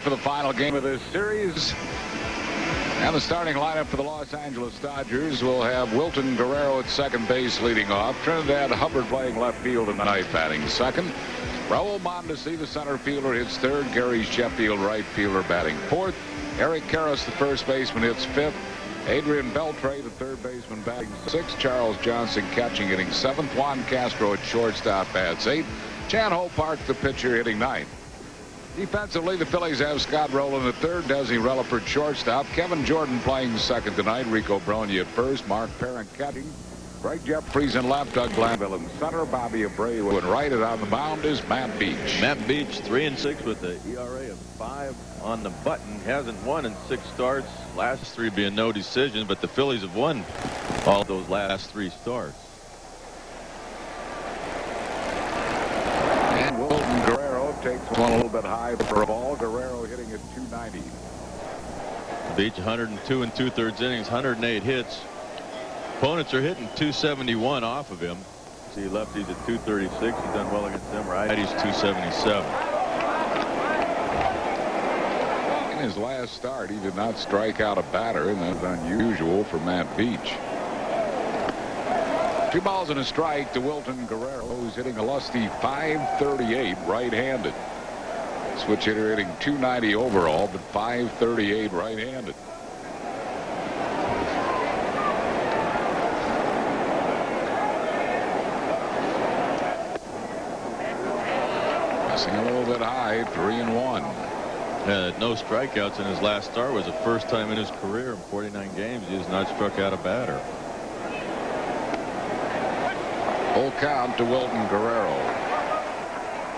For the final game of this series. And the starting lineup for the Los Angeles Dodgers will have Wilton Guerrero at second base leading off. Trinidad Hubbard playing left field in the ninth, batting second. Raul Mondesi, the center fielder, hits third. Gary Sheffield, right fielder, batting fourth. Eric KARROS, the first baseman, hits fifth. ADRIAN, BELTRE, the third baseman, batting sixth. Charles Johnson catching, hitting seventh. Juan Castro at shortstop, bats eighth. Chan Ho Park, the pitcher, hitting ninth. Defensively, the Phillies have Scott Rolen at third, Desi Relaford shortstop, Kevin Jordan playing second tonight, Rico BROGNA at first, Mark Parent catching, Greg Jeffries in left, Doug Glanville in center, Bobby Abreu in right, and on the mound is Matt Beech. Matt Beech, 3-6 with the ERA of 5 on the button. Hasn't won in 6 starts. Last 3 being no decision, but the Phillies have won all those last 3 starts. And Wilton Guerrero takes one a little bit high for a ball. Guerrero hitting at 290. Beech 102 and 2/3 innings, 108 hits. Opponents are hitting 271 off of him. See lefties at 236. He's done well against them. Righties 277. In his last start, he did not strike out a batter, and that's unusual for Matt Beech. 2 balls and a strike to Wilton Guerrero, who's hitting a lusty .538 right-handed. Switch hitter hitting 290 overall, but .538 right-handed. Missing a little bit high, 3-1. No strikeouts in his last start. Was the first time in his career in 49 games he has not struck out a batter. Full count to Wilton Guerrero.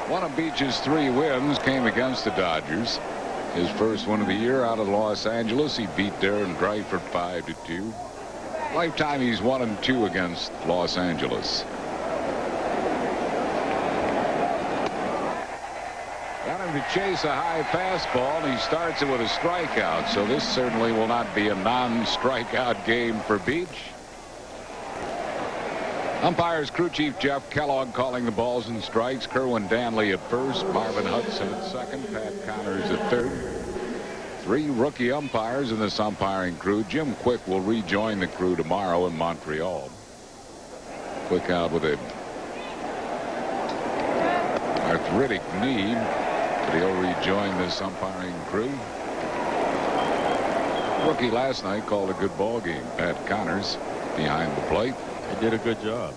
One of Beech's 3 wins came against the Dodgers. His first one of the year out of Los Angeles. He beat Darren Dreifort 5-2. Lifetime he's 1-2 against Los Angeles. Got him to chase a high fastball, and he starts it with a strikeout. So this certainly will not be a non-strikeout game for Beech. Umpires crew chief Jeff Kellogg calling the balls and strikes. Kerwin Danley at first, Marvin Hudson at second, Pat Connors at third. 3 rookie umpires in this umpiring crew. Jim Quick will rejoin the crew tomorrow in Montreal. Quick out with a arthritic knee, but he'll rejoin this umpiring crew. Rookie last night called a good ball game. Pat Connors behind the plate. He did a good job.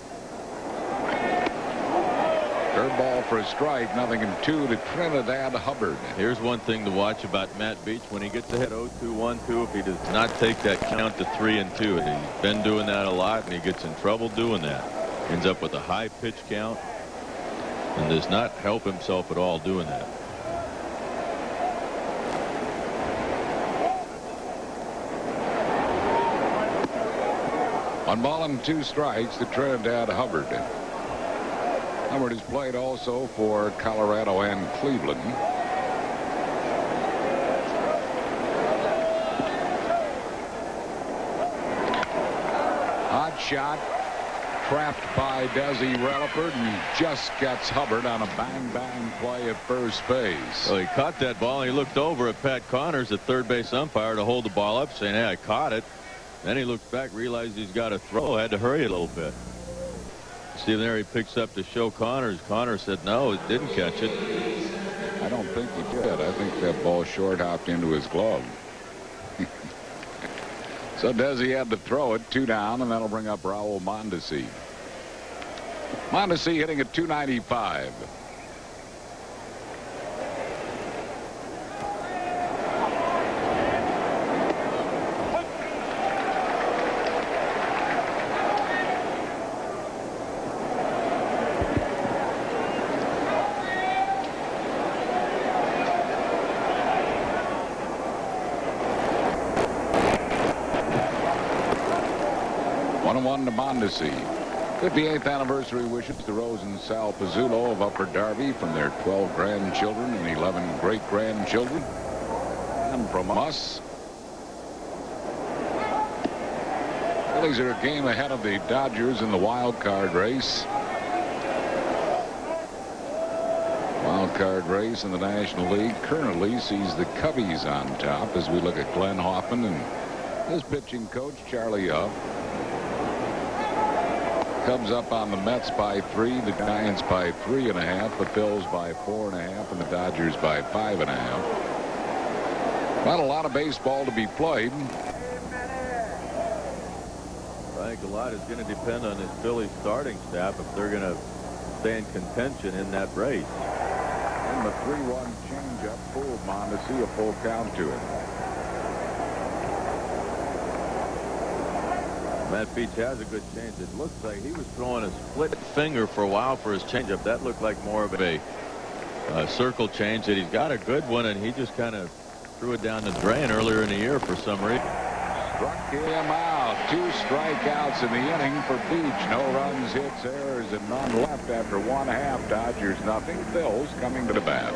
Curveball for a strike, 0-2 to Trinidad Hubbard. Here's one thing to watch about Matt Beech. When he gets ahead 0-2, 1-2, if he does not take that count to 3-2, and he's been doing that a lot, and he gets in trouble doing that. Ends up with a high pitch count and does not help himself at all doing that. One ball and 2 strikes to Trinidad Hubbard. Hubbard has played also for Colorado and Cleveland. Hot shot trapped by Desi Relaford, and just gets Hubbard on a bang-bang play at first base. Well, he caught that ball, and he looked over at Pat Connors, the third base umpire, to hold the ball up, saying, hey, I caught it. Then he looked back, realized he's got to throw, had to hurry a little bit. See there, he picks up to show Connors. Connors said no, it didn't catch it. I don't think he did. I think that ball short hopped into his glove. So Desi had to throw it, 2 down, and that'll bring up Raul Mondesi. Mondesi hitting at 295. One to Mondesi. 58th anniversary wishes to Rose and Sal Pizzulo of Upper Darby from their 12 grandchildren and 11 great-grandchildren. And from us, Phillies are a game ahead of the Dodgers in the wild card race. Wild card race in the National League currently sees the Cubbies on top as we look at Glenn Hoffman and his pitching coach Charlie Huff. Cubs up on the Mets by 3, the Giants by 3.5, the Phils by 4.5, and the Dodgers by 5.5. Not a lot of baseball to be played. I think a lot is going to depend on this Phillies starting staff if they're going to stay in contention in that race. And the 3-1 changeup fooled Mondesi, a full count to it. Matt Beech has a good change. It looks like he was throwing a split finger for a while for his changeup. That looked like more of a circle change. That he's got a good one, and he just kind of threw it down the drain earlier in the year for some reason. Struck him out. 2 strikeouts in the inning for Beech. No runs, hits, errors, and none left after 1/2. Dodgers nothing. Phil's coming to the bat.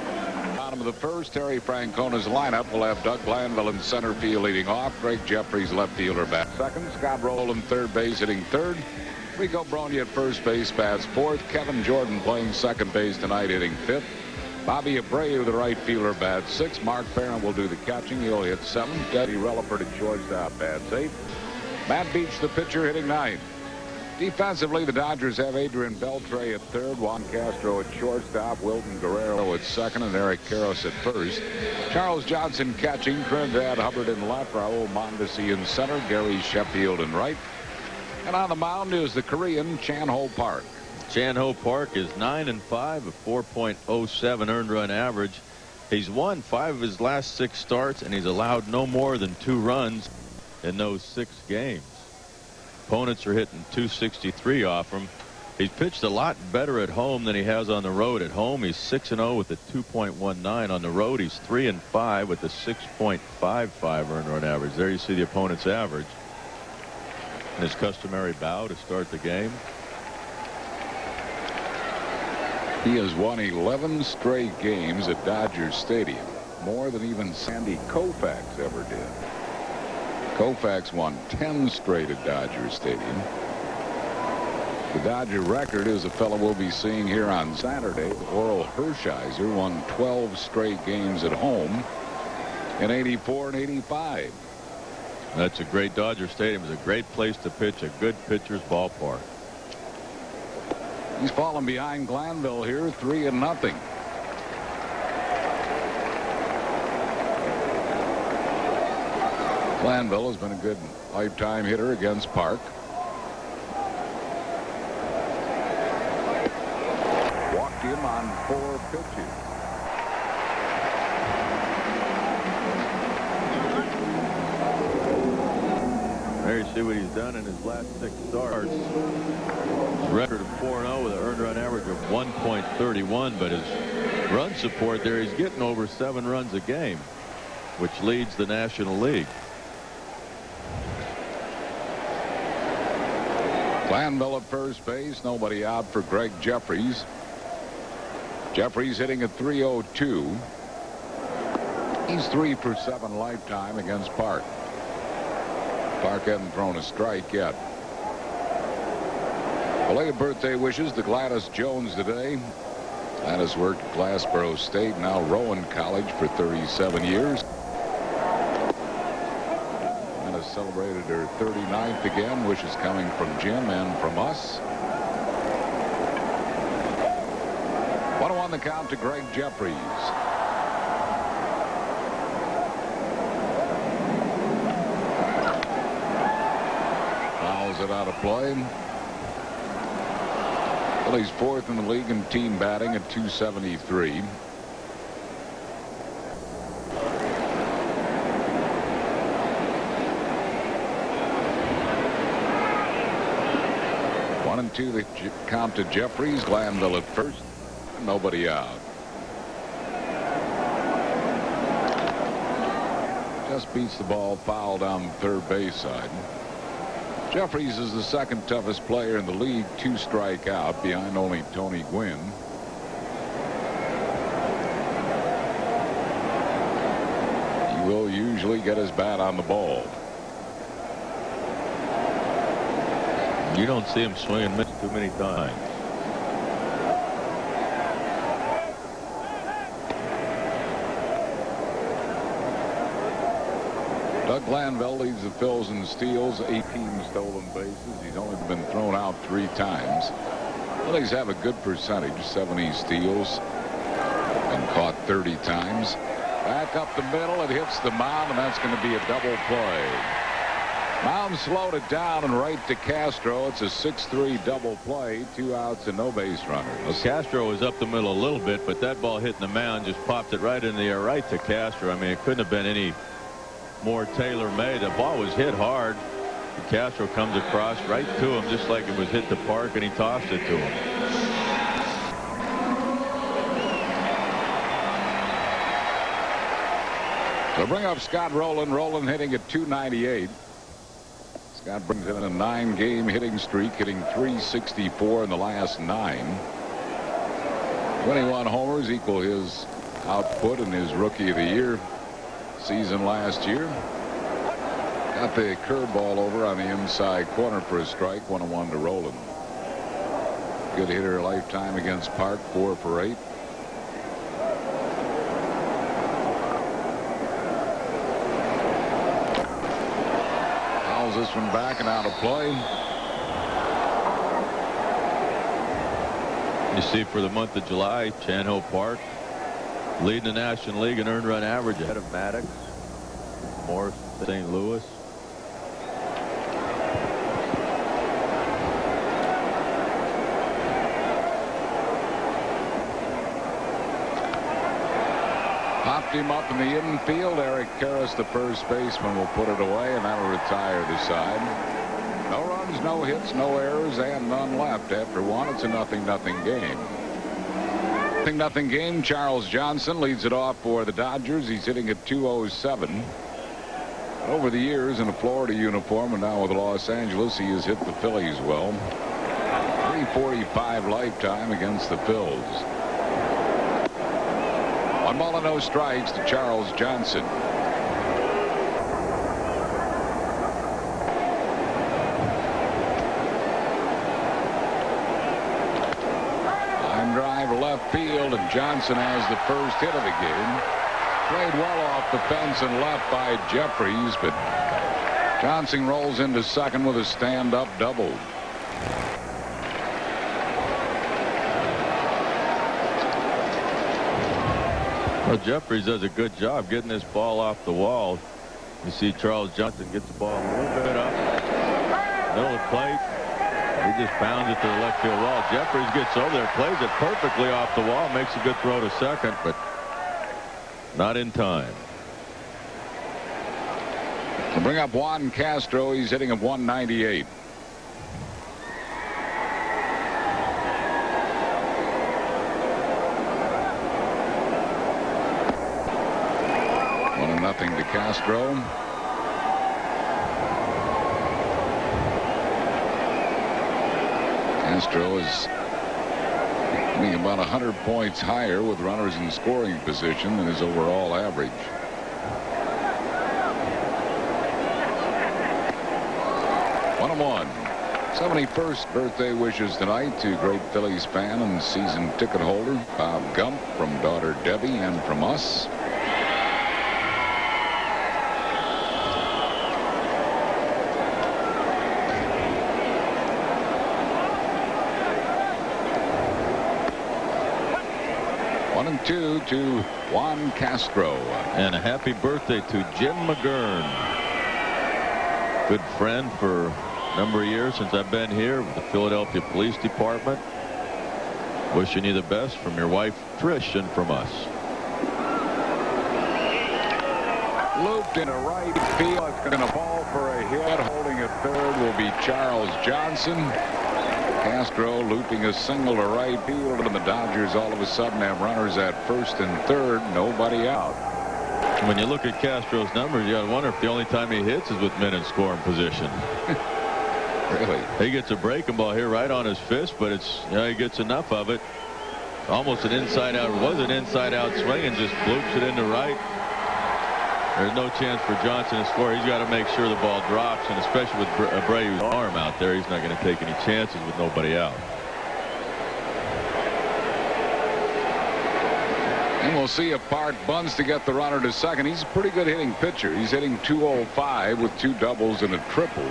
Bottom of the first, Terry Francona's lineup will have Doug Glanville in center field leading off. Greg Jeffries, left fielder, bat second. Scott Rowland, third base, hitting third. Rico Brogna at first base, bats fourth. Kevin Jordan playing second base tonight, hitting fifth. Bobby Abreu, the right fielder, bats sixth. Mark Barron will do the catching. He'll hit seventh. Eddie Relaford at shortstop, bats eighth. Matt Beech, the pitcher, hitting ninth. Defensively, the Dodgers have Adrian Beltre at third, Juan Castro at shortstop, Wilton Guerrero at second, and Eric KARROS at first. Charles Johnson catching, Trinidad Hubbard in left, Raul Mondesi in center, Gary Sheffield in right. And on the mound is the Korean Chan-Ho Park. Chan-Ho Park is 9-5, a 4.07 earned run average. He's won 5 of his last 6 starts, and he's allowed no more than 2 runs in those 6 games. Opponents are hitting .263 off him. He's pitched a lot better at home than he has on the road. At home, he's 6-0 with a 2.19. On the road, he's 3-5 with a 6.55 earned run average. There you see the opponent's average. And his customary bow to start the game. He has won 11 straight games at Dodger Stadium, more than even Sandy Koufax ever did. Koufax won 10 straight at Dodger Stadium. The Dodger record is a fellow we'll be seeing here on Saturday. Oral Hershiser won 12 straight games at home in 84 and 85. That's a great Dodger Stadium. It's a great place to pitch, a good pitcher's ballpark. He's fallen behind Glanville here, 3-0. Glanville has been a good lifetime hitter against Park. Walked him on 4 pitches. There you see what he's done in his last 6 starts. His record of 4-0 with an earned run average of 1.31, but his run support there, he's getting over 7 runs a game, which leads the National League. Glanville at first base, nobody out for Greg Jeffries. Jeffries hitting at .302. He's 3 for 7 lifetime against Park. Park hadn't thrown a strike yet. Belated birthday wishes to Gladys Jones today. Gladys worked at Glassboro State, now Rowan College for 37 years. And has celebrated her 39th again. Wishes coming from Jim and from us. 1-1 the count to Greg Jeffries. Fouls it out of play. Phillies 4th in the league in team batting at .273. One and two the count to Jeffries. Glanville at first. Nobody out. Just beats the ball foul down the third base side. Jeffries is the second toughest player in the league, 2 strike out behind only Tony Gwynn. He will usually get his bat on the ball. You don't see him swing and miss too many times. Doug Glanville leads the Phils in steals, 18 stolen bases. He's only been thrown out 3 times. Phillies have a good percentage, 70 steals, and caught 30 times. Back up the middle, it hits the mound, and that's going to be a double play. Mound slowed it down and right to Castro. It's a 6-3 double play, 2 outs and no base runners. Well, Castro was up the middle a little bit, but that ball hitting the mound just popped it right in the air, right to Castro. I mean, it couldn't have been any more tailor-made. The ball was hit hard. Castro comes across right to him, just like it was hit the park, and he tossed it to him. So bring up Scott Rolen. Rolen hitting at .298. Scott brings in a 9-game hitting streak, hitting .364 in the last 9. 21 homers equal his output in his Rookie of the Year season last year. Got the curveball over on the inside corner for a strike. 1-1 to Rolen. Good hitter lifetime against Park, 4 for 8. This one back and out of play. You see, for the month of July, Chan Ho Park leading the National League in earned run average ahead of Maddox, Morris, St. Louis. Popped him up in the infield. Eric Karros, the first baseman, will put it away, and that'll retire the side. No runs, no hits, no errors, and none left after 1. It's a 0-0 game. 0-0 game. Charles Johnson leads it off for the Dodgers. He's hitting at .207. Over the years in a Florida uniform and now with Los Angeles, he has hit the Phillies well. .345 lifetime against the Phils. 1 ball and no strikes to Charles Johnson. Line drive left field, and Johnson has the first hit of the game. Played well off the fence and left by Jeffries, but Johnson rolls into second with a stand-up double. Well, Jeffries does a good job getting this ball off the wall. You see Charles Johnson gets the ball a little bit up, middle of the plate. He just pounds it to the left field wall. Jeffries gets over there, plays it perfectly off the wall, makes a good throw to second, but not in time. We'll bring up Juan Castro. He's hitting at .198. Nothing to Castro. Castro is hitting about 100 points higher with runners in scoring position than his overall average. One and one. 71st birthday wishes tonight to great Phillies fan and season ticket holder Bob Gump, from daughter Debbie and from us. One and two to Juan Castro. And a happy birthday to Jim McGurn. Good friend for a number of years since I've been here with the Philadelphia Police Department. Wishing you the best from your wife Trish and from us. Looped into right field. It's going to ball for a hit. Holding at third will be Charles Johnson. Castro looping a single to right field, and the Dodgers all of a sudden have runners at first and third, nobody out. When you look at Castro's numbers, you got to wonder if the only time he hits is with men in scoring position. Really? He gets a breaking ball here right on his fist, but it's, you know, he gets enough of it. Almost an inside out. It was an inside out swing and just bloops it into right. There's no chance for Johnson to score. He's got to make sure the ball drops, and especially with Abreu's arm out there, he's not going to take any chances with nobody out. And we'll see if Bart bunts to get the runner to second. He's a pretty good hitting pitcher. He's hitting .205 with 2 doubles and a triple.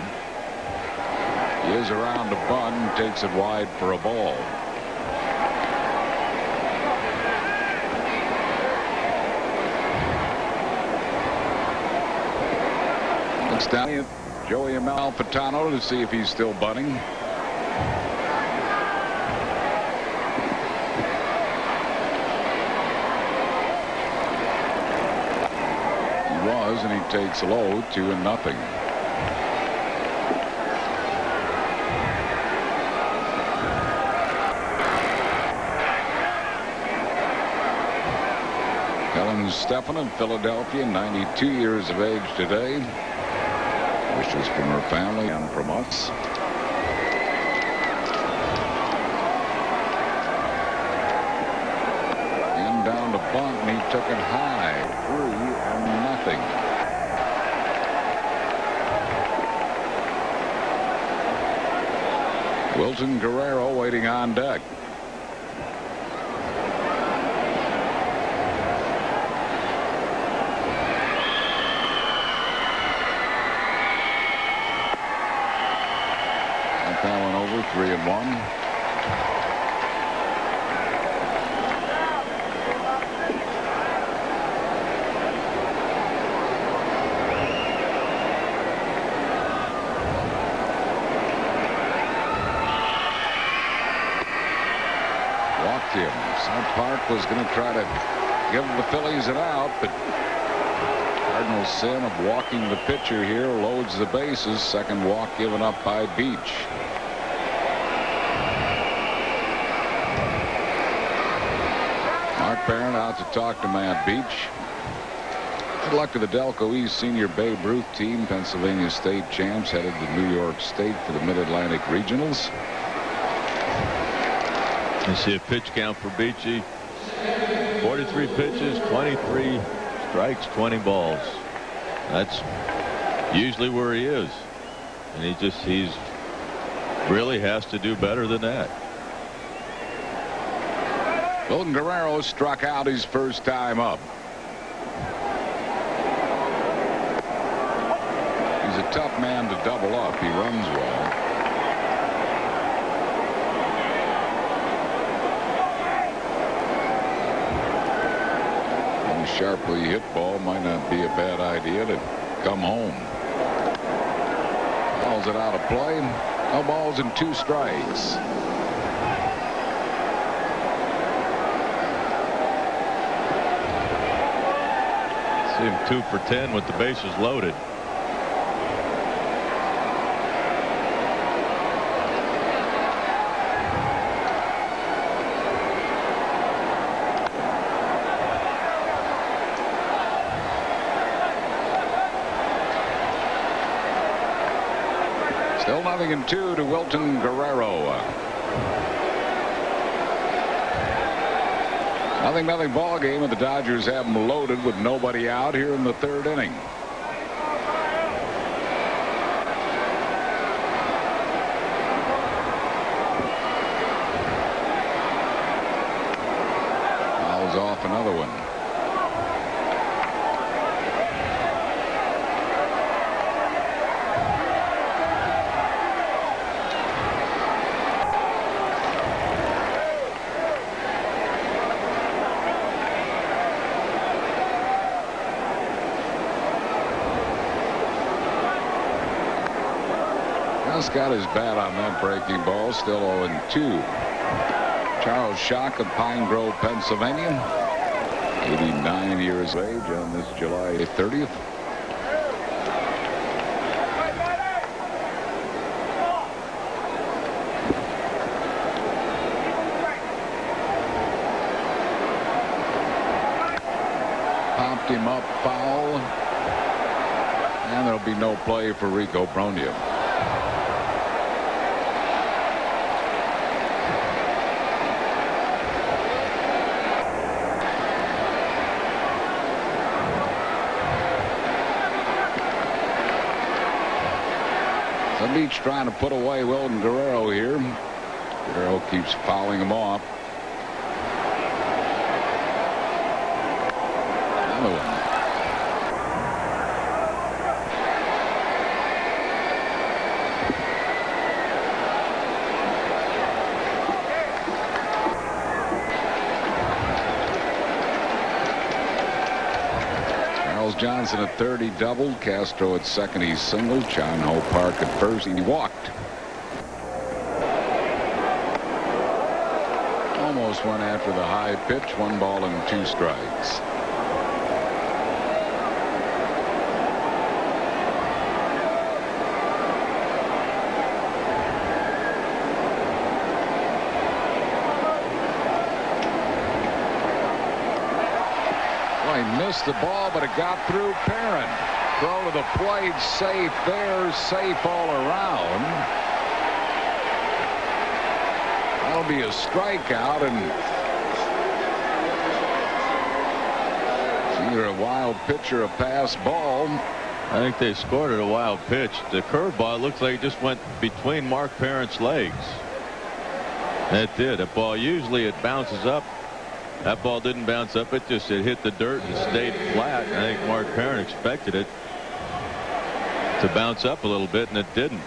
He is around the bunt and takes it wide for a ball. Looks down at Joey Amalfitano to see if he's still bunting. And he takes low, 2-0. Helen Stephan of Philadelphia, 92 years of age today. Wishes from her family and from us. And down to bunt, and he took it high, 3-0. Wilton Guerrero waiting on deck. That one over, 3-1. Him. South Park was going to try to give the Phillies an out, but Cardinals' sin of walking the pitcher here loads the bases. Second walk given up by Beech. Mark Barron out to talk to Matt Beech. Good luck to the Delco East Senior Babe Ruth team. Pennsylvania State champs headed to New York State for the Mid-Atlantic Regionals. You see a pitch count for Beachy. 43 pitches, 23 strikes, 20 balls. That's usually where he is. And he's really has to do better than that. Wilton Guerrero struck out his first time up. He's a tough man to double up. He runs well. Sharply hit ball might not be a bad idea to come home. Balls it out of play. No balls and 2 strikes. See him 2 for 10 with the bases loaded. Still 0-2 to Wilton Guerrero. 0-0 ball game, and the Dodgers have them loaded with nobody out here in the 3rd inning. Fouls off another one. Got his bat on that breaking ball. Still 0-2. Charles Schock of Pine Grove, Pennsylvania, 89 years of age on this July 30th. Popped him up, foul, and there'll be no play for RICO Brogna. Beech trying to put away Wilton Guerrero here. Guerrero keeps fouling him off. other one. Johnson at third, he doubled. Castro at second, he singled. John Ho Park at first, he walked. Almost went after the high pitch. 1 ball and 2 strikes. He missed the ball, but it got through Perrin. Throw to the plate, safe there, safe all around. That'll be a strikeout, and it's either a wild pitch or a pass ball. I think they scored it a wild pitch. The curveball looks like it just went between Mark Perrin's legs. It did. A ball, usually it bounces up. That ball didn't bounce up. It hit the dirt and stayed flat. I think Mark Perrin expected it to bounce up a little bit, and it didn't.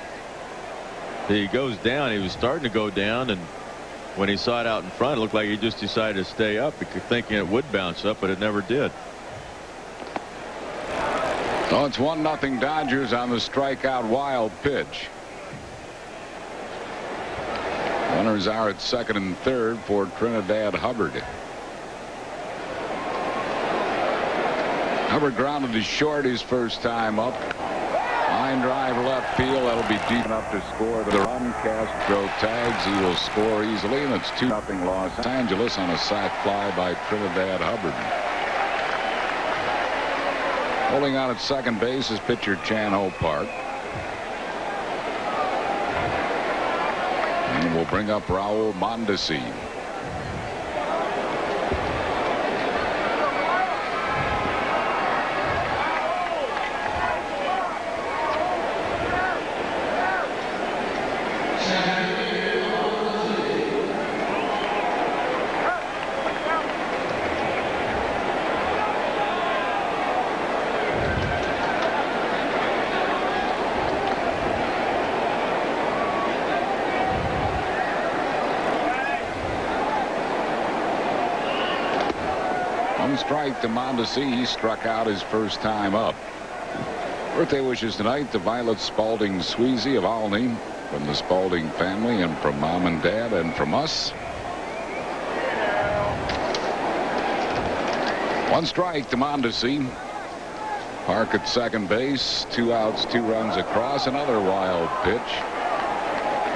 He goes down. He was starting to go down, and when he saw it out in front, it looked like he just decided to stay up, thinking it would bounce up, but it never did. So it's 1-0 Dodgers on the strikeout wild pitch. Runners are at second and third for Trinidad Hubbard. Hubbard grounded to short his first time up. Line drive left field. That'll be deep enough to score the run. Castro tags. He will score easily, and it's 2-0 Los Angeles on a sac fly by Trinidad Hubbard. Holding on at second base is pitcher Chan Ho Park. And we'll bring up RAUL Mondesi. Strike to Mondesi. He struck out his first time up. Birthday wishes tonight to Violet Spalding Sweezy of Olney, from the Spalding family and from Mom and Dad and from us. 1 strike to Mondesi. Park at second base. 2 outs, 2 runs across. Another wild pitch.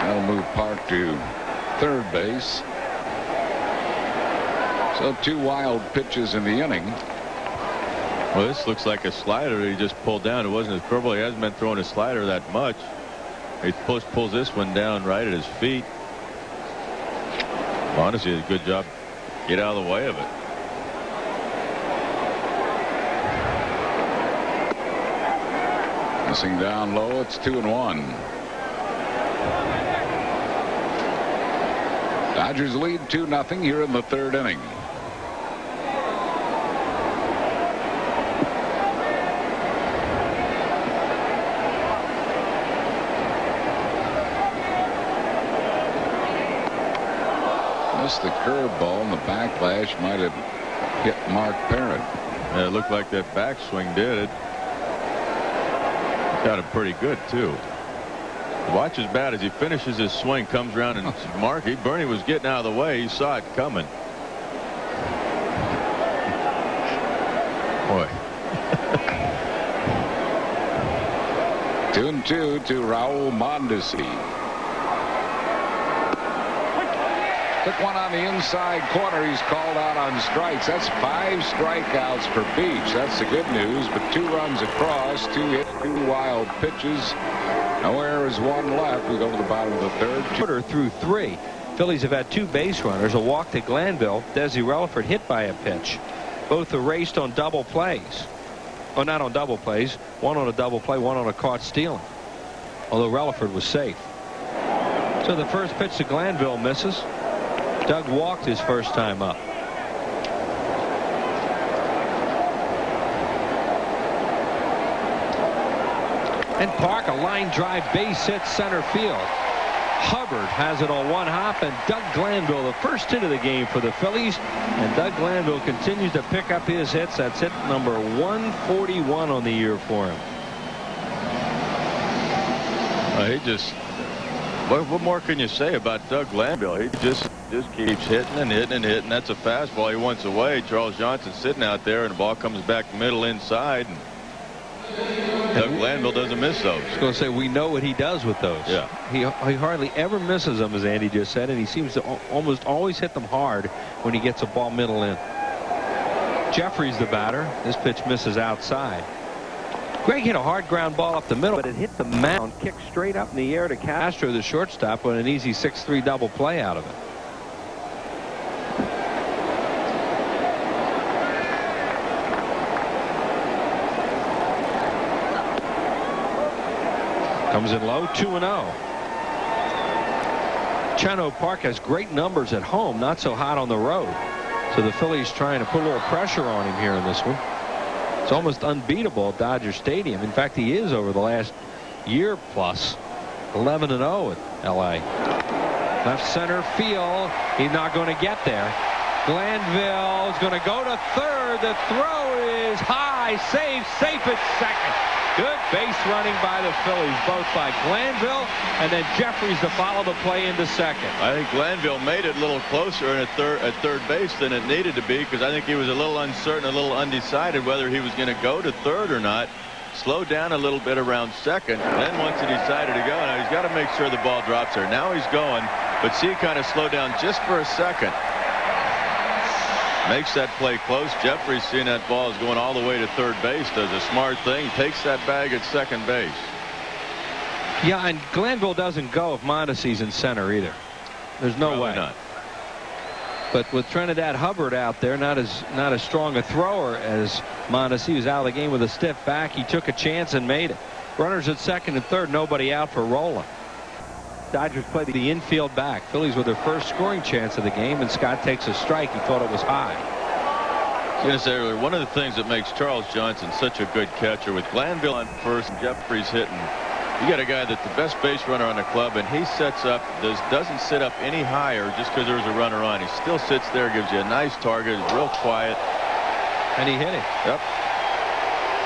That'll move Park to third base. So 2 wild pitches in the inning. Well, this looks like a slider he just pulled down. It wasn't his curveball. He hasn't been throwing a slider that much. He pulls this one down right at his feet. Honestly, did a good job. Get out of the way of it. Missing down low. It's 2-1. Dodgers lead 2-0 here in the third inning. Missed the curveball, and the backlash might have hit Mark Perrin. Yeah, it looked like that backswing did it. Got him pretty good too. Watch his bat as he finishes his swing, comes around, and Bernie was getting out of the way. He saw it coming. Boy. 2-2 to RAUL Mondesi. Took one on the inside corner. He's called out on strikes. That's 5 strikeouts for Beech. That's the good news. But 2 runs across, 2 hits, 2 wild pitches. No errors, 1 left. We go to the bottom of the third. Quarter through 3. Phillies have had 2 base runners. A walk to Glanville. Desi Relaford hit by a pitch. Both erased on double plays. Oh, not on double plays. One on a double play, one on a caught stealing. Although Relaford was safe. So the first pitch to Glanville misses. Doug walked his first time up. And Park, a line drive base hit center field. Hubbard has it on one hop, and Doug Glanville, the first hit of the game for the Phillies. And Doug Glanville continues to pick up his hits. That's hit number 141 on the year for him. He just, what more can you say about Doug Glanville? He just keeps hitting and hitting and hitting. That's a fastball he wants away. Charles Johnson sitting out there, and the ball comes back middle inside. And Doug Glanville doesn't miss those. I was going to say, we know what he does with those. Yeah. He hardly ever misses them, as Andy just said, and he seems to almost always hit them hard when he gets a ball middle in. Jeffries the batter. This pitch misses outside. Greg hit a hard ground ball up the middle, but it hit the mound, kicked straight up in the air to Castro, the shortstop, with an easy 6-3 double play out of it. Comes in low, 2-0. Chano Park has great numbers at home, not so hot on the road. So the Phillies trying to put a little pressure on him here in this one. It's almost unbeatable at Dodger Stadium. In fact, he is over the last year plus. 11-0 at L.A. Left center field. He's not going to get there. Glanville is going to go to third. The throw is high. Safe at second. Good base running by the Phillies, both by Glanville and then Jeffries to follow the play into second. I think Glanville made it a little closer at third base than it needed to be, because I think he was a little uncertain, a little undecided whether he was going to go to third or not. Slowed down a little bit around second. Then once he decided to go, now he's got to make sure the ball drops there. Now he's going, but see, kind of slowed down just for a second. Makes that play close. Jeffries, seeing that ball is going all the way to third base, does a smart thing. Takes that bag at second base. Yeah, and Glanville doesn't go if Mondesi's in center either. There's no way. Not. But with Trinidad Hubbard out there, not as strong a thrower as Mondesi, who's out of the game with a stiff back, he took a chance and made it. Runners at second and third, nobody out for ROLEN. Dodgers play the infield back. Phillies with their first scoring chance of the game, and Scott takes a strike. He thought it was high. I was going to say earlier, one of the things that makes Charles Johnson such a good catcher, with Glanville on first and Jeffries hitting, you got a guy that's the best base runner on the club, and he sets up, doesn't sit up any higher just because there's a runner on. He still sits there, gives you a nice target, is real quiet. And he hit it. Yep.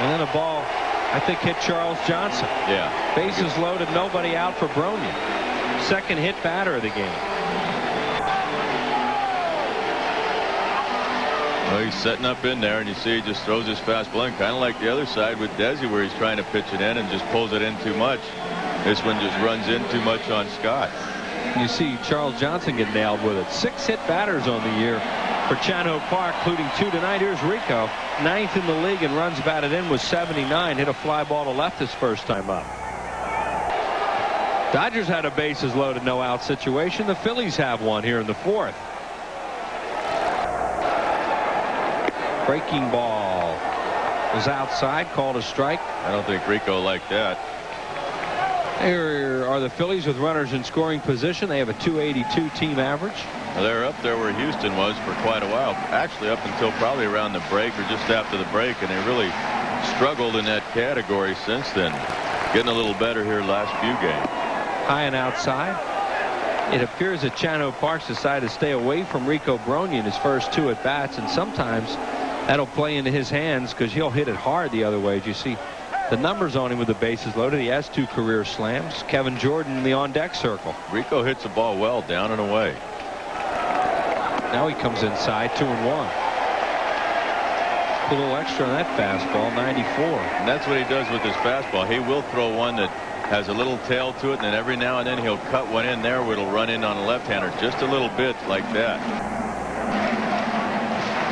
And then a ball, I think, hit Charles Johnson. Yeah. Bases loaded, nobody out for BROGNA. Second hit batter of the game. Well, he's setting up in there, and you see he just throws his fastball in, kind of like the other side with Desi, where he's trying to pitch it in and just pulls it in too much. This one just runs in too much on Scott. You see Charles Johnson get nailed with it. 6 hit batters on the year for Chano Park, including 2 tonight. Here's Rico, 9th in the league, and runs batted in was 79. Hit a fly ball to left his first time up. Dodgers had a bases loaded, no out situation. The Phillies have one here in the 4th. Breaking ball was outside, called a strike. I don't think Rico liked that. Here are the Phillies with runners in scoring position. They have a 282 team average. Well, they're up there where Houston was for quite a while, actually up until probably around the break or just after the break, and they really struggled in that category since then. Getting a little better here last few games. High and outside. It appears that Chano Parks decided to stay away from Rico BROGNA in his first 2 at bats, and sometimes that'll play into his hands because he'll hit it hard the other way. As you see the numbers on him with the bases loaded, he has 2 career slams. Kevin Jordan in the on deck circle. Rico hits the ball well down and away. Now he comes inside, 2-1. A little extra on that fastball, 94. And that's what he does with his fastball. He will throw one that has a little tail to it, and then every now and then he'll cut one in there where it'll run in on a left-hander just a little bit like that.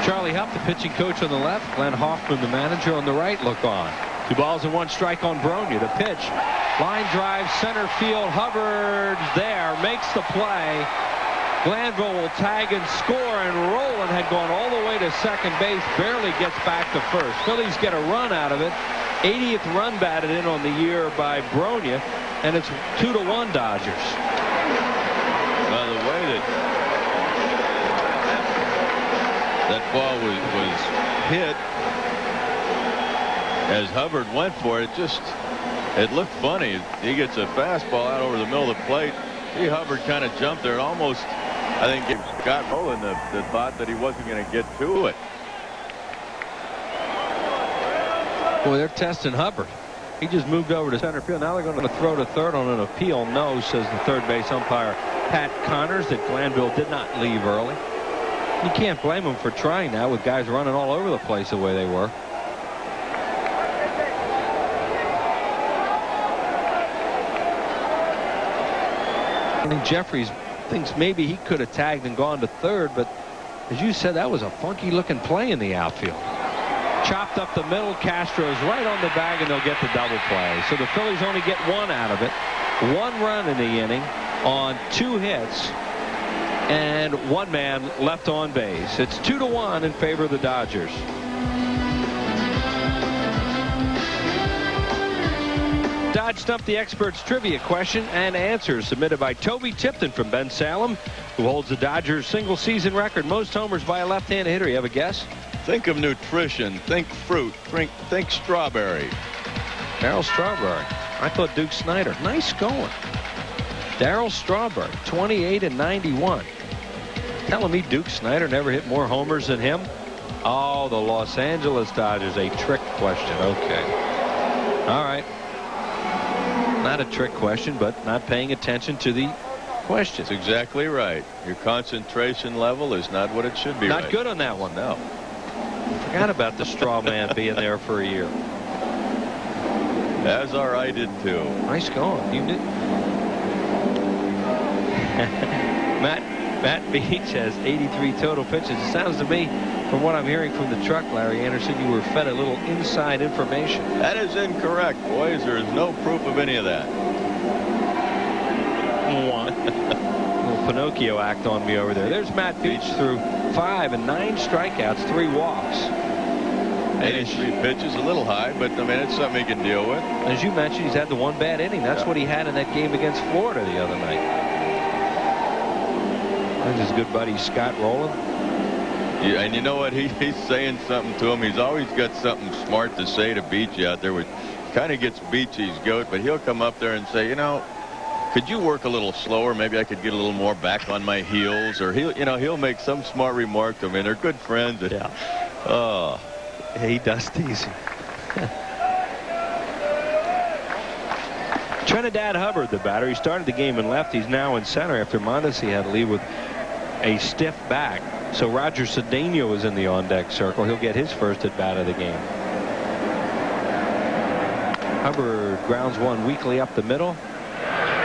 Charlie Huff, the pitching coach on the left, Glenn Hoffman, the manager, on the right, look on. 2 balls and 1 strike on BROGNA. The pitch, line drive, center field. Hubbard there, makes the play. Glanville will tag and score, and ROLEN had gone all the way to second base, barely gets back to first. Phillies get a run out of it. 80th run batted in on the year by BROGNA, and it's 2-1 Dodgers. Well, the way that ball was hit as Hubbard went for it, just It looked funny. He gets a fastball out over the middle of the plate. See, Hubbard kind of jumped there and almost, I think, it got Rolen the thought that he wasn't going to get to it. Boy, they're testing Hubbard. He just moved over to center field. Now they're going to throw to third on an appeal. No, says the third base umpire Pat Connors, that Glanville did not leave early. You can't blame him for trying that with guys running all over the place the way they were. I think Jeffries thinks maybe he could have tagged and gone to third, but as you said, that was a funky looking play in the outfield. Chopped up the middle. Castro's right on the bag, and they'll get the double play. So the Phillies only get one out of it. 1 run in the inning on 2 hits and 1 man left on base. It's 2-1 in favor of the Dodgers. Dodge Stump the Experts trivia question and answers submitted by Toby Tipton from Ben Salem, who holds the Dodgers single season record most homers by a left-handed hitter. You have a guess? Think of nutrition. Think fruit. Think strawberry. Darryl Strawberry. I thought Duke Snider. Nice going. Darryl Strawberry, 28 and 91. Telling me Duke Snider never hit more homers than him? Oh, the Los Angeles Dodgers. A trick question. Okay. All right. Not a trick question, but not paying attention to the question. That's exactly right. Your concentration level is not what it should be. Not good on that one. No. Forgot about the straw man being there for a year. As I did too. Nice going. You did. Matt Beech has 83 total pitches. It sounds to me, from what I'm hearing from the truck, Larry Anderson, you were fed a little inside information. That is incorrect, boys. There is no proof of any of that. Little Pinocchio act on me over there. There's Matt Beech through 5 and 9 strikeouts, 3 walks. 83 pitches, a little high, but I mean, it's something he can deal with. As you mentioned, he's had the 1 bad inning. That's what he had in that game against Florida the other night. And his good buddy Scott Rolen. Yeah, and you know what? He's saying something to him. He's always got something smart to say to Beech out there, which kind of gets Beechy's goat. But he'll come up there and say, you know, could you work a little slower? Maybe I could get a little more back on my heels. Or he'll make some smart remark to him. And they're good friends. And, yeah. Oh. He does tease him. Trinidad Hubbard, the batter. He started the game in left. He's now in center after Mondesi had to leave with a stiff back. So Roger Cedeno is in the on-deck circle. He'll get his first at bat of the game. Hubbard grounds one weakly up the middle.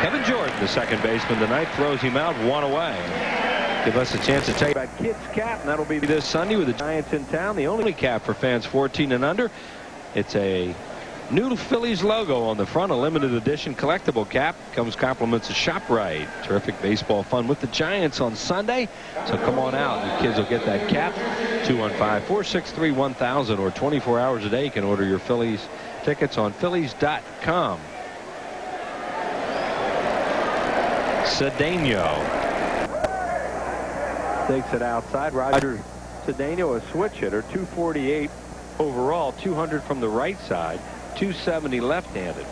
Kevin Jordan, the second baseman tonight, throws him out 1 away. Give us a chance to tell you about Kids Cap, and that'll be this Sunday with the Giants in town. The only cap for fans 14 and under. It's a new Phillies logo on the front, a limited edition collectible cap. Comes compliments of ShopRite. Terrific baseball fun with the Giants on Sunday. So come on out. Your kids will get that cap. 215-463-1000, or 24 hours a day. You can order your Phillies tickets on Phillies.com. Cedeno takes it outside. Roger Cedeno, a switch hitter, 248 overall, 200 from the right side, 270 left-handed.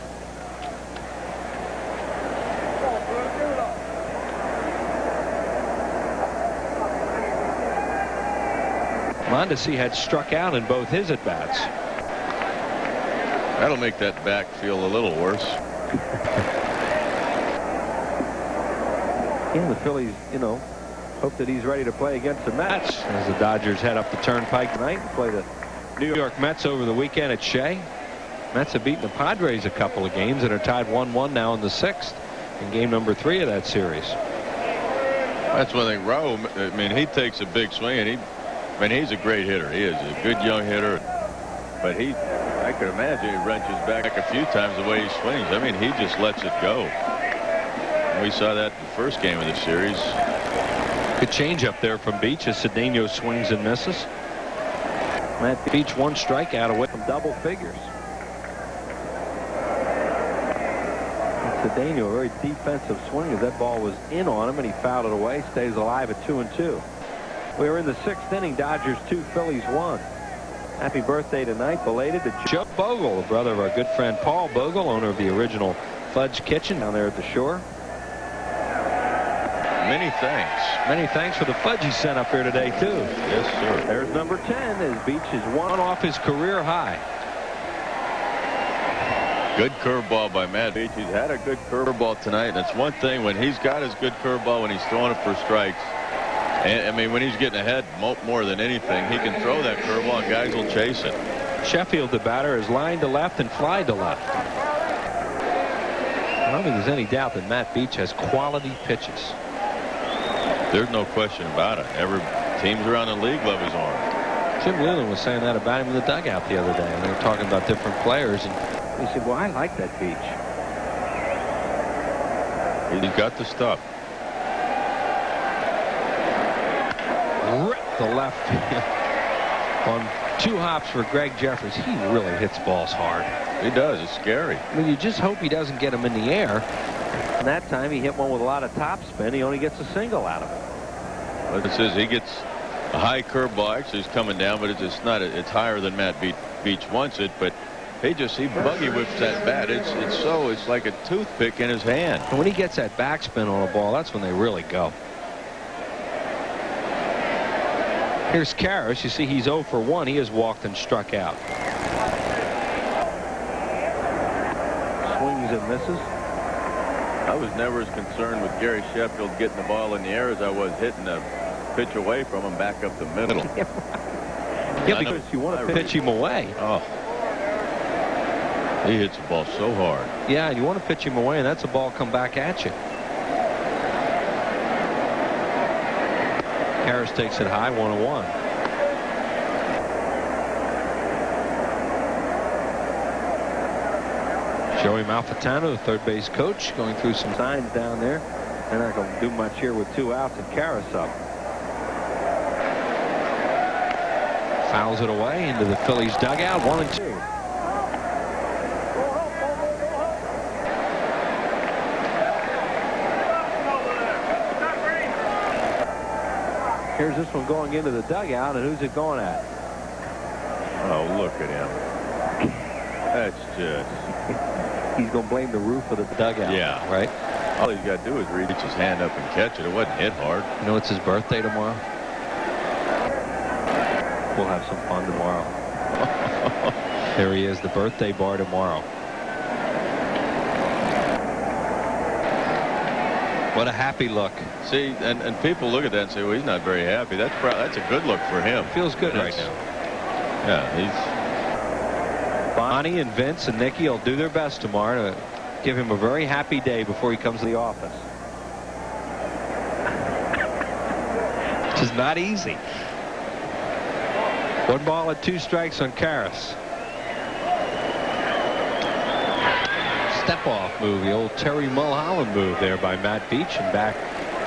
Mondesi had struck out in both his at-bats. That'll make that back feel a little worse. Yeah, the Phillies, hope that he's ready to play against the Mets as the Dodgers head up the turnpike tonight and play the New York Mets over the weekend at Shea. Mets have beaten the Padres a couple of games and are tied 1-1 now in the 6th in game number 3 of that series. That's one thing. RAUL, I mean, he takes a big swing, and he's a great hitter. He is a good young hitter, but I could imagine he wrenches back a few times the way he swings. I mean, he just lets it go. We saw that in the first game of the series. Good change up there from Beech as Cedeno swings and misses. Matt Beech 1 strikeout away from double figures. Cedeno, a very defensive swing as that ball was in on him and he fouled it away. Stays alive at 2-2. We're in the 6th inning. Dodgers 2, Phillies 1. Happy birthday tonight, belated, to Joe Bogle, the brother of our good friend Paul Bogle, owner of the original Fudge Kitchen down there at the shore. Many thanks. Many thanks for the fudge he sent up here today, too. Yes, sir. There's number 10 as Beech is one off his career high. Good curveball by Matt Beech. He's had a good curveball tonight. And it's one thing when he's got his good curveball, when he's throwing it for strikes. And, I mean, when he's getting ahead more than anything, he can throw that curveball and guys will chase it. Sheffield, the batter, is lined to left and fly to left. I don't think there's any doubt that Matt Beech has quality pitches. There's no question about it. Every teams around the league love his arm. Jim Leland was saying that about him in the dugout the other day, and they were talking about different players, and he said, well, I like that Beech. He's got the stuff. Rip the left on 2 hops for Greg Jeffers. He really hits balls hard. He does. It's scary. I mean, you just hope he doesn't get him in the air. And that time he hit one with a lot of top spin. He only gets a single out of it. Well, it says he gets a high curveball. Actually, it's coming down, but it's not. It's higher than Matt Beech wants it. But he buggy whips that bat. It's like a toothpick in his hand. And when he gets that backspin on a ball, that's when they really go. Here's KARROS. You see he's 0 for 1. He has walked and struck out. Swings and misses. I was never as concerned with Gary Sheffield getting the ball in the air as I was hitting a pitch away from him back up the middle. Yeah, because you want to pitch him away. Oh. He hits the ball so hard. Yeah, and you want to pitch him away, and that's a ball come back at you. KARROS takes it high, 1-1. Joey Malfitano, the third base coach, going through some signs down there. They're not going to do much here with 2 outs and KARROS up. Fouls it away into the Phillies dugout, 1-2. Here's this one going into the dugout, and who's it going at? Oh, look at him. That's just... He's going to blame the roof of the dugout. Yeah. Right? All he's got to do is reach his hand up and catch it. It wasn't hit hard. You know, it's his birthday tomorrow. We'll have some fun tomorrow. There he is, the birthday bar tomorrow. What a happy look. See, and people look at that and say, well, he's not very happy. That's a good look for him. Feels good right now. Yeah, he's... Bonnie and Vince and Nicky will do their best tomorrow to give him a very happy day before he comes to the office. Which is not easy. 1 ball and 2 strikes on KARROS. Step off move, the old Terry Mulholland move there by Matt Beech, and back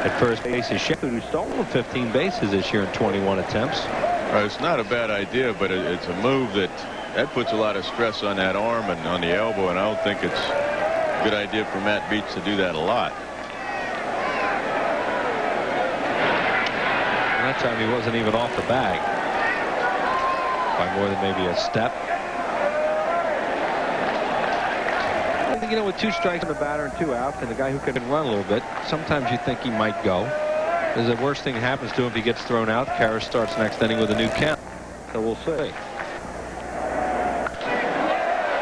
at first base is Sheffield, who's stolen 15 bases this year in 21 attempts. It's not a bad idea, but it's a move that puts a lot of stress on that arm and on the elbow, and I don't think it's a good idea for Matt Beech to do that a lot. And that time he wasn't even off the bag by more than maybe a step. You know, with 2 strikes on the batter and 2 outs, and a guy who can run a little bit, sometimes you think he might go. Because the worst thing that happens to him if he gets thrown out. KARROS starts next inning with a new count. So we'll see.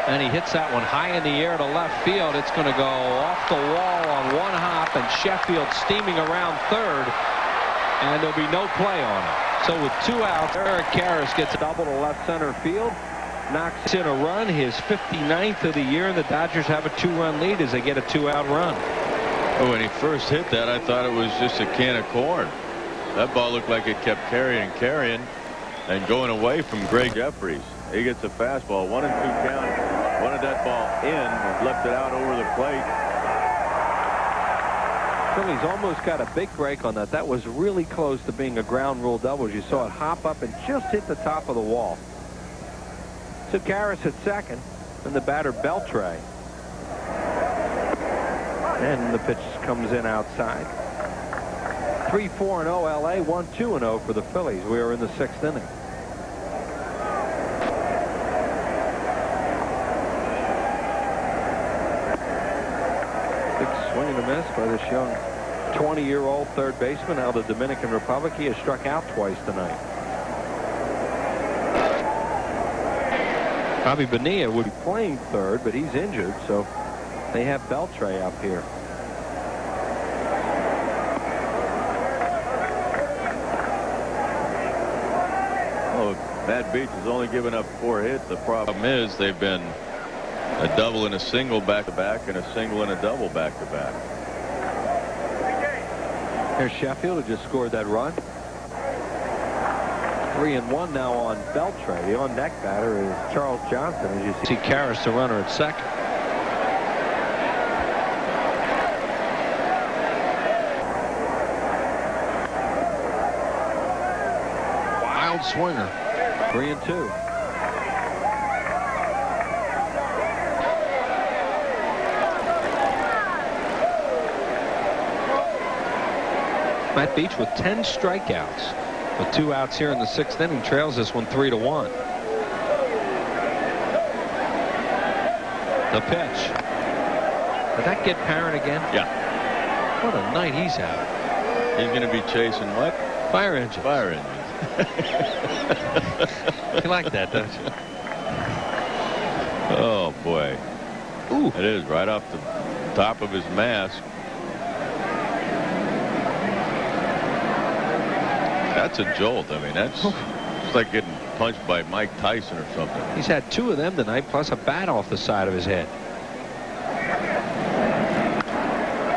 And he hits that one high in the air to left field. It's going to go off the wall on 1 hop, and Sheffield steaming around third, and there'll be no play on it. So with 2 outs, Eric KARROS gets a double to left center field, knocks in a run, his 59th of the year, and the Dodgers have a 2-run lead as they get a 2-out run. Oh, when he first hit that, I thought it was just a can of corn. That ball looked like it kept carrying and going away from Greg Jeffries. He gets a fastball, 1-2 count. Wanted that ball in and left it out over the plate. Phillies almost got a big break on that. That was really close to being a ground rule double. You saw it hop up and just hit the top of the wall. So KARROS at second, and the batter BELTRE. And the pitch comes in outside. 3-4-0 LA, 1-2-0 for the Phillies. We are in the 6th inning. Swing and a miss by this young 20-year-old third baseman out of the Dominican Republic. He has struck out twice tonight. Bobby Bonilla would be playing third, but he's injured, so they have Beltre up here. Oh, Matt Beech has only given up 4 hits. The problem is they've been a double and a single back-to-back and a single and a double back-to-back. Here's Sheffield, who just scored that run. 3-1 now on Beltre. The on-deck batter is Charles Johnson. As you see KARROS, the runner at second. Wild swinger. 3-2. Matt Beech with 10 strikeouts. With 2 outs here in the 6th inning, trails this one 3-1. The pitch. Did that get Parent again? Yeah. What a night he's having. He's going to be chasing what? Fire engine. Fire engines. You like that, don't you? Oh, boy. Ooh. It is right off the top of his mask. That's a jolt. I mean, that's it's like getting punched by Mike Tyson or something. He's had 2 of them tonight, plus a bat off the side of his head.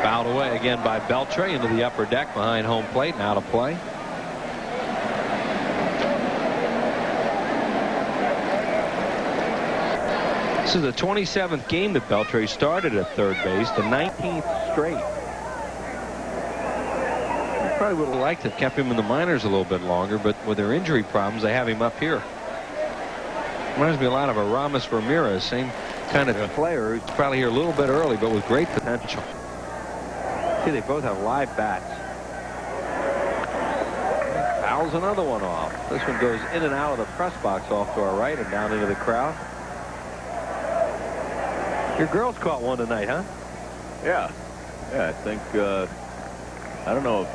Fouled away again by Beltre into the upper deck behind home plate and out of play. This is the 27th game that Beltre started at third base, the 19th straight. Probably would have liked to have kept him in the minors a little bit longer, but with their injury problems, they have him up here. Reminds me a lot of Aramis Ramirez, same kind of player who's probably here a little bit early, but with great potential. See, they both have live bats. Fouls another one off. This one goes in and out of the press box off to our right and down into the crowd. Your girls caught one tonight, huh? Yeah. Yeah, I think, I don't know if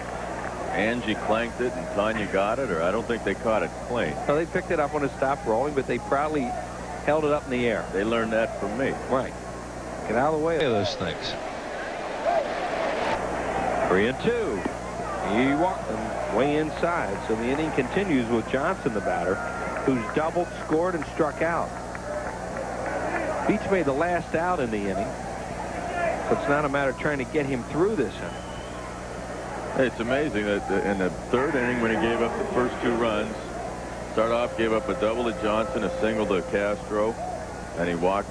Angie clanked it and Tanya got it, or I don't think they caught it clean. Well, they picked it up when it stopped rolling, but they proudly held it up in the air. They learned that from me. Right. Get out of the way of those things. 3-2. He walked them way inside, so the inning continues with Johnson, the batter, who's doubled, scored, and struck out. Beech made the last out in the inning, so it's not a matter of trying to get him through this inning. It's amazing that in the 3rd inning, when he gave up the first 2 runs, started off, gave up a double to Johnson, a single to Castro, and he walked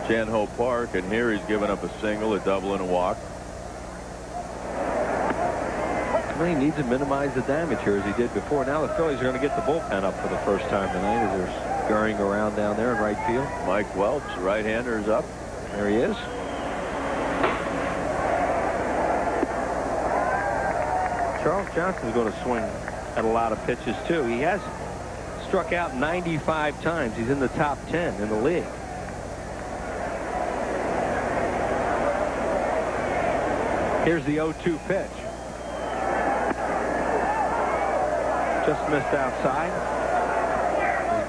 Chan-Ho Park, and here he's given up a single, a double, and a walk. Well, he needs to minimize the damage here as he did before. Now the Phillies are going to get the bullpen up for the first time tonight as they're scurrying around down there in right field. Mike Welch, right-hander, is up. There he is. Charles Johnson's going to swing at a lot of pitches, too. He has struck out 95 times. He's in the top 10 in the league. Here's the 0-2 pitch. Just missed outside.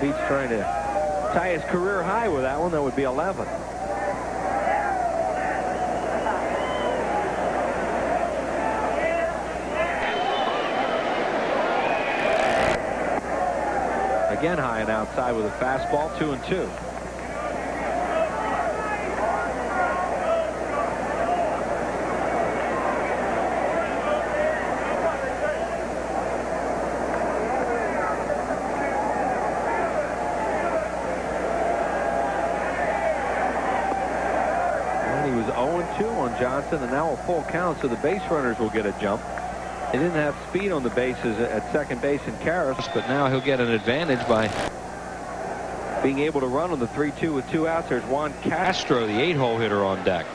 Beech trying to tie his career high with that one. That would be 11. Again high and outside with a fastball. 2-2. And he was 0-2 on Johnson, and now a full count, so the base runners will get a jump. He didn't have speed on the bases at second base in KARROS, but now he'll get an advantage by being able to run on the 3-2 with 2 outs. There's Juan Castro, the 8-hole hitter, on deck.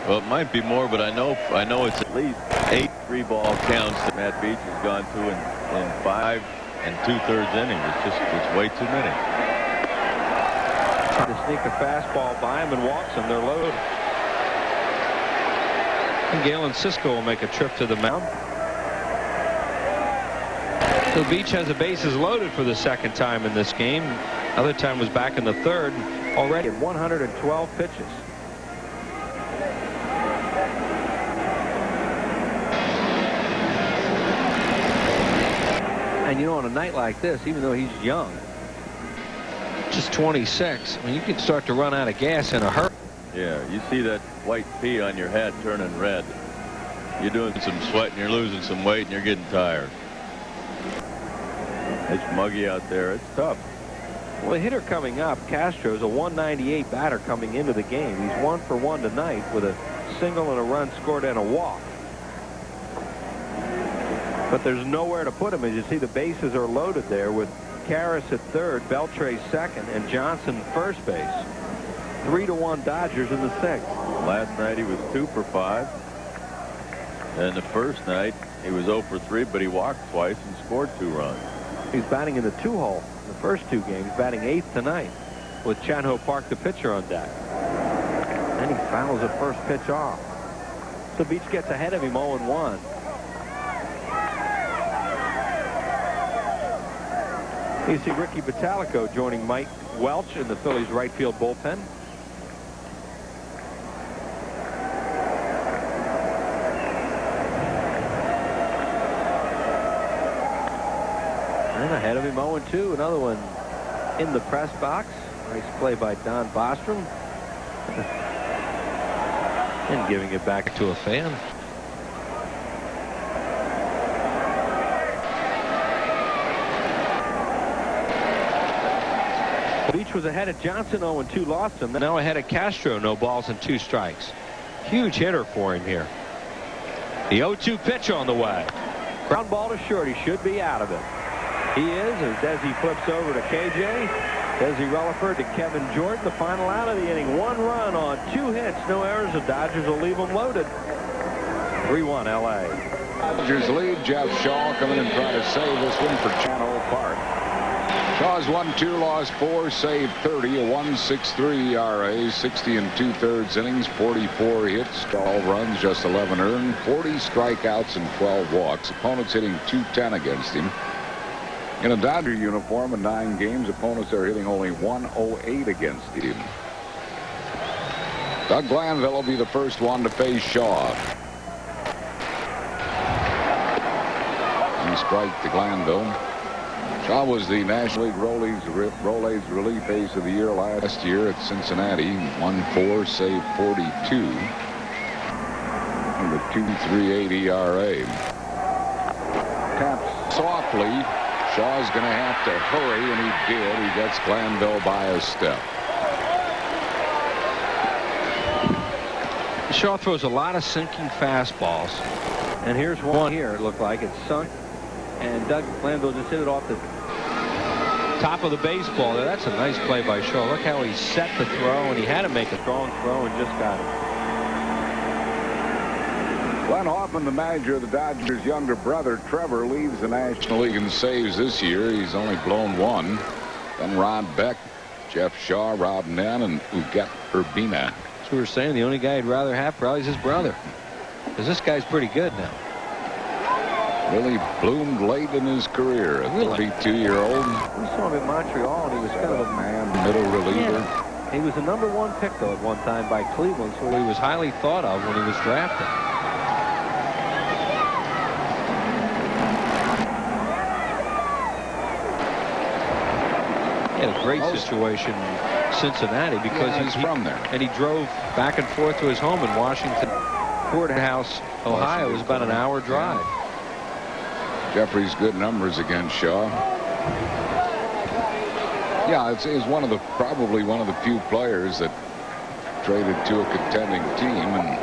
Well, it might be more, but I know it's at least 8 3-ball counts that Matt Beech has gone to in 5 2/3 innings. It's way too many. Trying to sneak a fastball by him and walks him. They're loaded. And Galen Cisco will make a trip to the mound. So Beech has the bases loaded for the second time in this game. Other time was back in the third. Already at 112 pitches. And you know, on a night like this, even though he's young, just 26, I mean, you can start to run out of gas in a hurry. Yeah, you see that white pea on your head turning red. You're doing some sweating, you're losing some weight, and you're getting tired. It's muggy out there. It's tough. Well, the hitter coming up, Castro's a 198 batter coming into the game. He's 1 for 1 tonight with a single and a run scored and a walk. But there's nowhere to put him. As you see, the bases are loaded there with KARROS at third, Beltre second, and Johnson first base. 3-1 Dodgers in the sixth. Last night he was 2 for 5. And the first night he was 0 for 3, but he walked twice and scored 2 runs. He's batting in the 2-hole in the first 2 games, batting 8th tonight with Chan-Ho Park, the pitcher, on deck. And he fouls the first pitch off. So Beech gets ahead of him 0-1. You see Ricky Bottalico joining Mike Welch in the Phillies right field bullpen. And ahead of him 0-2. Another one in the press box. Nice play by Don Bostrom. And giving it back to a fan. Beech was ahead of Johnson, 0-2, lost him. Now ahead of Castro, no balls and 2 strikes. Huge hitter for him here. The 0-2 pitch on the way. Ground ball to short. He should be out of it. He is, as Desi flips over to KJ. Desi Relaford to Kevin Jordan. The final out of the inning. 1 run on 2 hits. No errors. The Dodgers will leave them loaded. 3-1 LA. Dodgers lead. Jeff Shaw coming and trying to save this one for Chan-Ho Park. Shaw's 1-2, lost 4, saved 30, a 1.63 ERA, 60 2/3 innings, 44 hits, 12 runs, just 11 earned, 40 strikeouts and 12 walks. Opponents hitting .210 against him. In a Dodger uniform in 9 games, opponents are hitting only .108 against him. Doug Glanville will be the first one to face Shaw. And strike to Glanville. Shaw was the National League Rolaids relief ace of the year last year at Cincinnati. 1-4, saved 42. And a 2.38 ERA. Tapped softly. Shaw's going to have to hurry, and he did. He gets Glanville by a step. Shaw throws a lot of sinking fastballs. And here's one here. It looked like it's sunk. And Doug Glanville just hit it off the top of the baseball there. That's a nice play by Shaw. Look how he set the throw, and he had to make a strong throw and just got it. Glenn Hoffman, the manager of the Dodgers' younger brother, Trevor, leads the National League in saves this year. He's only blown 1. Then Ron Beck, Jeff Shaw, Rob Nen, and Uget Urbina. So we were saying the only guy he'd rather have probably is his brother, because this guy's pretty good now. Really bloomed late in his career. A 32-year-old. We saw him in Montreal, and he was kind of a man, middle reliever. Yeah. He was the #1 pick, though, at one time by Cleveland, so he was highly thought of when he was drafted. He had a great situation in Cincinnati because he's from there. And he drove back and forth to his home in Washington. Courthouse, Ohio, was about an hour drive. Jeffrey's good numbers against Shaw. Yeah, it's probably one of the few players that traded to a contending team and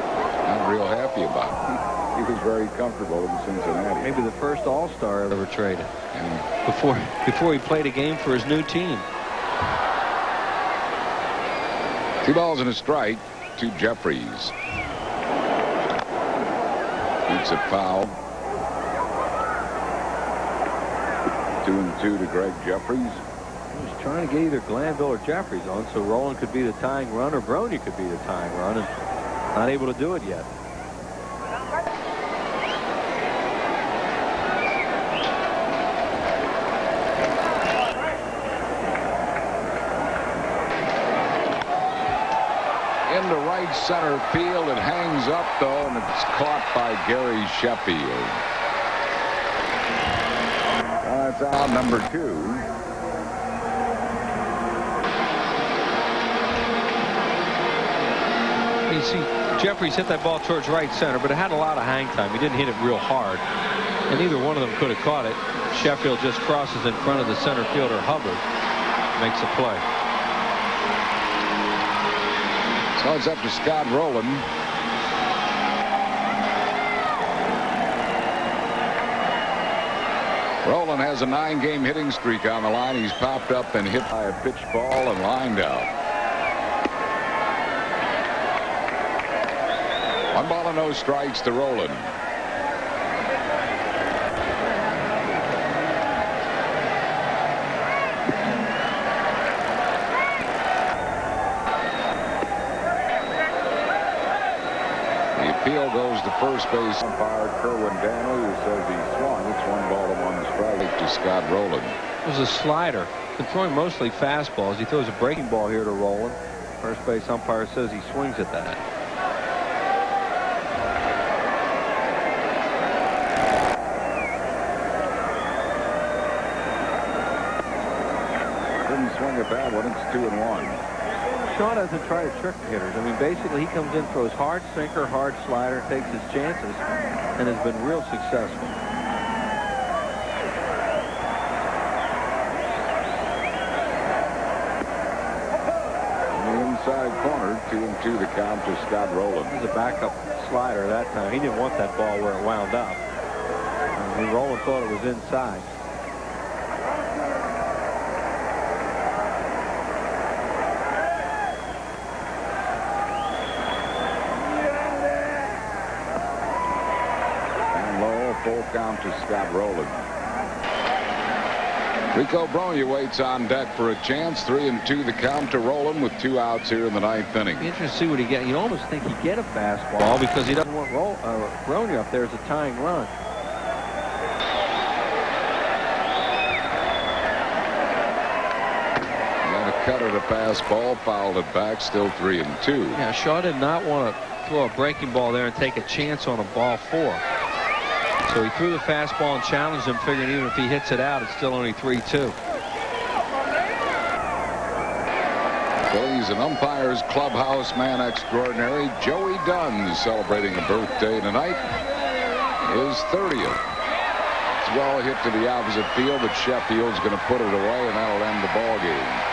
not real happy about it. He was very comfortable in Cincinnati. Maybe the first All-Star ever traded. And before he played a game for his new team. 2 balls and a strike to Jeffries. Beats a foul. 2-2 to Greg Jeffries. He was trying to get either Glanville or Jeffries on, so Rolen could be the tying run or Brogna could be the tying run, and not able to do it yet. into right center field. It hangs up, though, and it's caught by Gary Sheffield. That's out number 2. You see, Jeffries hit that ball towards right center, but it had a lot of hang time. He didn't hit it real hard, and neither one of them could have caught it. Sheffield just crosses in front of the center fielder, Hubbard, makes a play. So it's up to Scott Rolen. Rolen has a 9-game hitting streak on the line. He's popped up and hit by a pitch ball and lined out. 1 ball and no strikes to Rolen. The appeal goes to first base umpire Kerwin Danley, who says he swung. It's 1 ball and 1 strike to Scott Rolen. It was a slider. Been throwing mostly fastballs. He throws a breaking ball here to Rolen. First base umpire says he swings at that. Swing at that one. It's 2-1. Shaw doesn't try to trick the hitters. I mean, basically, he comes in, throws hard sinker, hard slider, takes his chances, and has been real successful. In the inside corner, 2-2 the count to Scott Rolen. He's a backup slider that time. He didn't want that ball where it wound up. And Rolen thought it was inside. Full count to Scott Rolen. Rico Brogna waits on deck for a chance. 3-2 the count to Rolen with 2 outs here in the 9th inning. Be interesting to see what he gets. You almost think he'd get a fastball because he doesn't want Brogna up there as a tying run. Got a cut at a fastball, fouled it back, still 3-2. Yeah, Shaw did not want to throw a breaking ball there and take a chance on a ball 4. So he threw the fastball and challenged him, figuring even if he hits it out, it's still only 3-2. Phillies and umpires clubhouse man extraordinary Joey Dunn celebrating a birthday tonight. His 30th. It's well hit to the opposite field, but Sheffield's going to put it away, and that'll end the ball game.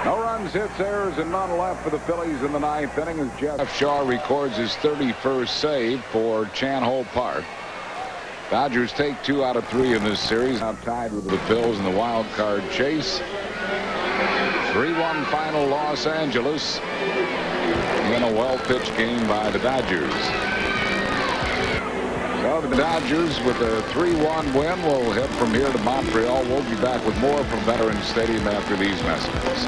No runs, hits, errors, and none left for the Phillies in the 9th inning as Jeff Shaw records his 31st save for Chan Ho Park. Dodgers take 2 out of 3 in this series. Now tied with the Phils in the wild card chase. 3-1 final Los Angeles in a well-pitched game by the Dodgers. So the Dodgers with a 3-1 win will head from here to Montreal. We'll be back with more from Veterans Stadium after these messages.